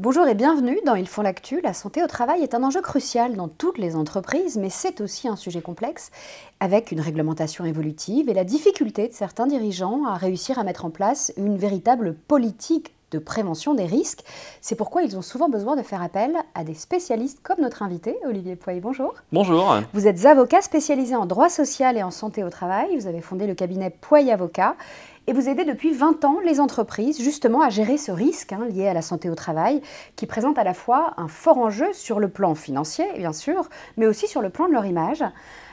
Bonjour et bienvenue dans Ils font l'actu. La santé au travail est un enjeu crucial dans toutes les entreprises, mais c'est aussi un sujet complexe, avec une réglementation évolutive et la difficulté de certains dirigeants à réussir à mettre en place une véritable politique de prévention des risques. C'est pourquoi ils ont souvent besoin de faire appel à des spécialistes comme notre invité, Olivier Poyer. Bonjour. Bonjour. Vous êtes avocat spécialisé en droit social et en santé au travail. Vous avez fondé le cabinet Poyer Avocat. Et vous aidez depuis 20 ans les entreprises justement à gérer ce risque lié à la santé au travail qui présente à la fois un fort enjeu sur le plan financier, bien sûr, mais aussi sur le plan de leur image.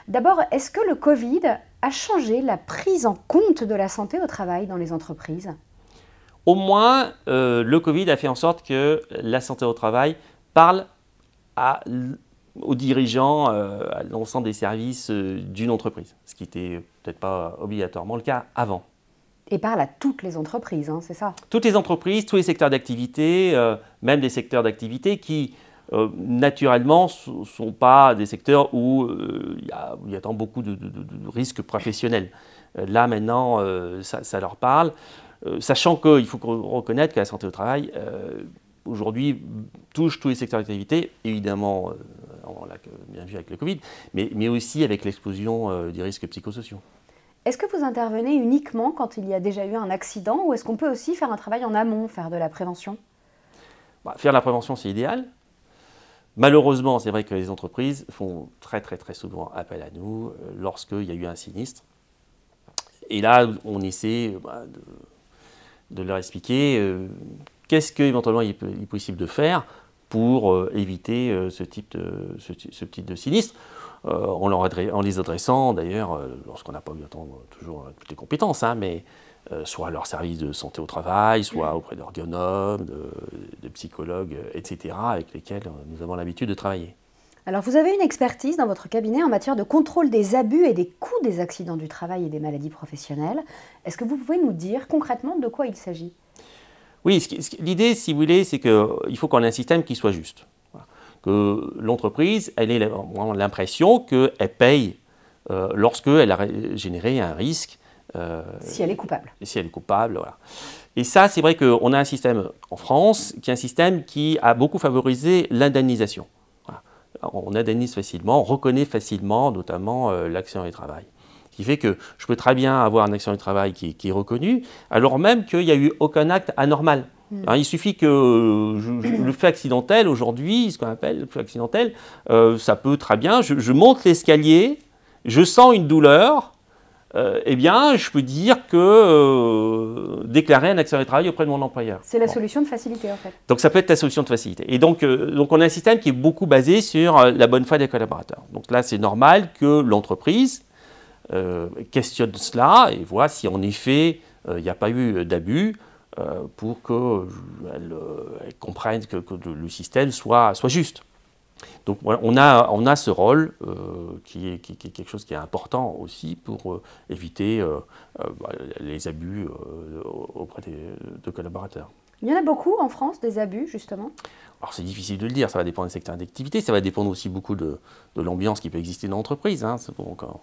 D'abord, est-ce que le Covid a changé la prise en compte de la santé au travail dans les entreprises ? Au moins, le Covid a fait en sorte que la santé au travail parle aux dirigeants, à l'ensemble des services d'une entreprise, ce qui n'était peut-être pas obligatoirement le cas avant. Et parle à toutes les entreprises, c'est ça? Toutes les entreprises, tous les secteurs d'activité, même des secteurs d'activité qui, naturellement, ne sont pas des secteurs où il y a tant beaucoup de risques professionnels. Là, maintenant, ça leur parle, sachant qu'il faut reconnaître que la santé au travail, aujourd'hui, touche tous les secteurs d'activité, évidemment, on l'a bien vu avec le Covid, mais aussi avec l'explosion des risques psychosociaux. Est-ce que vous intervenez uniquement quand il y a déjà eu un accident ou est-ce qu'on peut aussi faire un travail en amont, faire de la prévention ? Faire de la prévention, c'est idéal. Malheureusement, c'est vrai que les entreprises font très souvent appel à nous lorsqu'il y a eu un sinistre. Et là, on essaie de leur expliquer qu'est-ce qu'éventuellement il est possible de faire pour éviter ce type de sinistre. En les adressant d'ailleurs, lorsqu'on n'a pas eu toujours toutes les compétences, mais soit à leur service de santé au travail, soit auprès d'ergonomes, de psychologues, etc., avec lesquels nous avons l'habitude de travailler. Alors vous avez une expertise dans votre cabinet en matière de contrôle des abus et des coûts des accidents du travail et des maladies professionnelles. Est-ce que vous pouvez nous dire concrètement de quoi il s'agit ? Oui, l'idée, si vous voulez, c'est qu'il faut qu'on ait un système qui soit juste. Que l'entreprise, elle ait vraiment l'impression qu'elle paye lorsqu'elle a généré un risque. Si elle est coupable. Si elle est coupable, voilà. Et ça, c'est vrai qu'on a un système en France qui est un système qui a beaucoup favorisé l'indemnisation. Voilà. On indemnise facilement, on reconnaît facilement, notamment l'accident du travail. Ce qui fait que je peux très bien avoir un accident du travail qui est reconnu, alors même qu'il n'y a eu aucun acte anormal. Il suffit que le fait accidentel, aujourd'hui, ce qu'on appelle le fait accidentel, ça peut très bien, je monte l'escalier, je sens une douleur, eh bien, je peux dire que déclarer un accident du travail auprès de mon employeur. C'est la solution de facilité, en fait. Donc, ça peut être la solution de facilité. Et donc on a un système qui est beaucoup basé sur la bonne foi des collaborateurs. Donc là, c'est normal que l'entreprise questionne cela et voit si en effet, il n'y a pas eu d'abus, pour qu'elle comprenne que le système soit juste. Donc voilà, on a ce rôle qui est quelque chose qui est important aussi pour éviter les abus auprès de collaborateurs. Il y en a beaucoup en France, des abus, justement ? Alors c'est difficile de le dire, ça va dépendre des secteurs d'activité, ça va dépendre aussi beaucoup de l'ambiance qui peut exister dans l'entreprise. Quand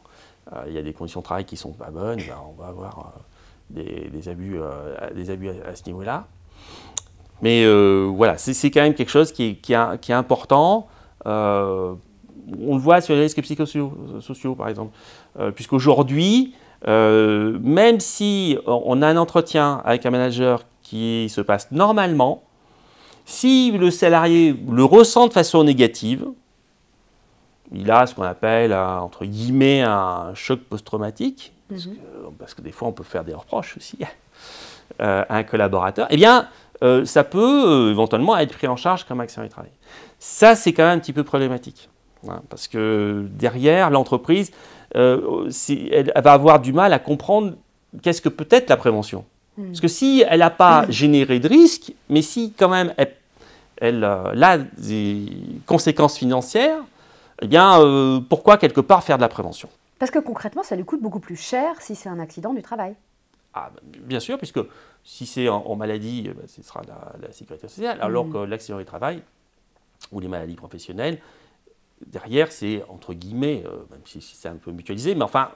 il y a des conditions de travail qui ne sont pas bonnes, on va avoir des abus à ce niveau-là. Mais voilà, c'est quand même quelque chose qui est important. On le voit sur les risques psychosociaux, par exemple. Puisqu'aujourd'hui, même si on a un entretien avec un manager qui se passe normalement, si le salarié le ressent de façon négative, il a ce qu'on appelle, entre guillemets, un choc post-traumatique, parce que des fois on peut faire des reproches aussi à un collaborateur, eh bien ça peut éventuellement être pris en charge comme accident du travail. Ça, c'est quand même un petit peu problématique, parce que derrière, l'entreprise, elle va avoir du mal à comprendre qu'est-ce que peut être la prévention. Parce que si elle n'a pas généré de risque, mais si quand même elle a des conséquences financières, eh bien, pourquoi quelque part faire de la prévention ? Parce que concrètement, ça lui coûte beaucoup plus cher si c'est un accident du travail. Ah, bien sûr, puisque si c'est en maladie, ce sera la sécurité sociale, alors que l'accident du travail ou les maladies professionnelles, derrière, c'est entre guillemets, même si c'est un peu mutualisé, mais enfin,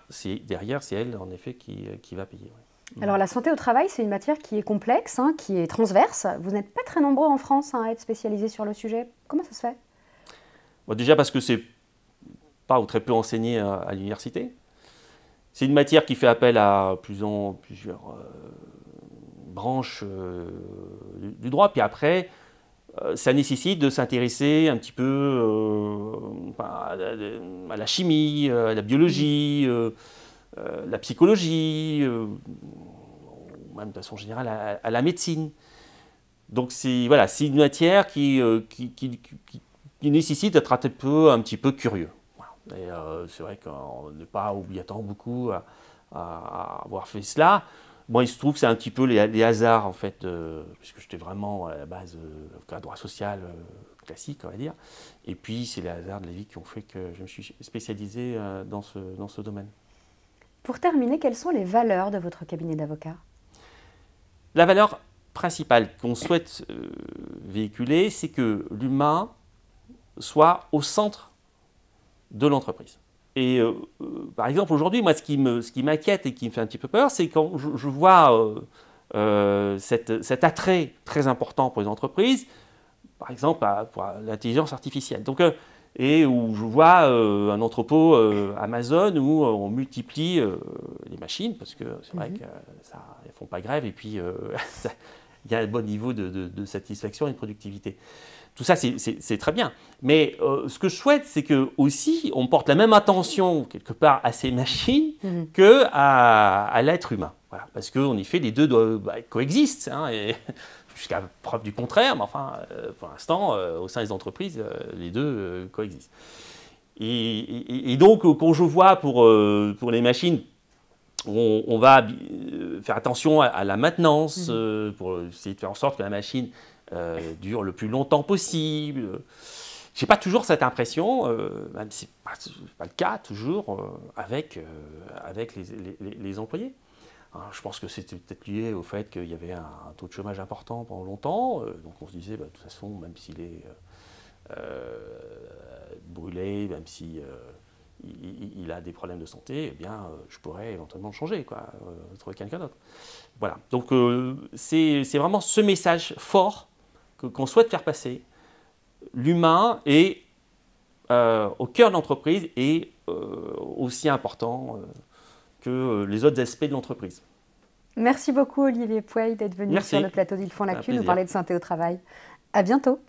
derrière, c'est elle, en effet, qui va payer. Ouais. Alors la santé au travail, c'est une matière qui est complexe, hein, qui est transverse. Vous n'êtes pas très nombreux en France à être spécialisés sur le sujet. Comment ça se fait? Bon, déjà parce que c'est pas ou très peu enseigné à l'université. C'est une matière qui fait appel à plusieurs branches du droit. Puis après, ça nécessite de s'intéresser un petit peu à la chimie, à la biologie, la psychologie, même de façon générale à la médecine. Donc c'est voilà, c'est une matière qui nécessite d'être un petit peu curieux. Voilà. Et c'est vrai qu'on n'est pas obligatoire beaucoup à avoir fait cela. Moi, il se trouve que c'est un petit peu les hasards, en fait, puisque j'étais vraiment à la base avocat droit social classique, on va dire. Et puis, c'est les hasards de la vie qui ont fait que je me suis spécialisé dans ce domaine. Pour terminer, quelles sont les valeurs de votre cabinet d'avocat? La valeur principale qu'on souhaite véhiculer, c'est que l'humain soit au centre de l'entreprise. Et par exemple, aujourd'hui, moi, ce qui m'inquiète et qui me fait un petit peu peur, c'est quand je vois cet attrait très important pour les entreprises, par exemple pour l'intelligence artificielle. Donc, et où je vois un entrepôt Amazon où on multiplie les machines, parce que c'est vrai qu'elles ne font pas grève, et puis il y a un bon niveau de satisfaction et de productivité. Tout ça, c'est très bien. Mais ce que je souhaite, c'est que aussi on porte la même attention, quelque part, à ces machines qu'à l'être humain. Voilà. Parce qu'en effet, les deux coexistent, hein, et jusqu'à preuve du contraire, mais enfin, pour l'instant, au sein des entreprises, les deux coexistent. Et donc, quand je vois pour les machines, on va faire attention à la maintenance, pour essayer de faire en sorte que la machine dure le plus longtemps possible. Je n'ai pas toujours cette impression, même si ce n'est pas le cas toujours, avec les employés. Alors, je pense que c'était peut-être lié au fait qu'il y avait un taux de chômage important pendant longtemps. Donc on se disait, de toute façon, même s'il est brûlé, même si il a des problèmes de santé, eh bien, je pourrais éventuellement le changer, trouver quelqu'un d'autre. Voilà. Donc c'est vraiment ce message fort qu'on souhaite faire passer. L'humain est au cœur de l'entreprise et aussi important que les autres aspects de l'entreprise. Merci beaucoup Olivier Pouey d'être venu sur le plateau d'Ils font l'actu nous parler de santé au travail. À bientôt.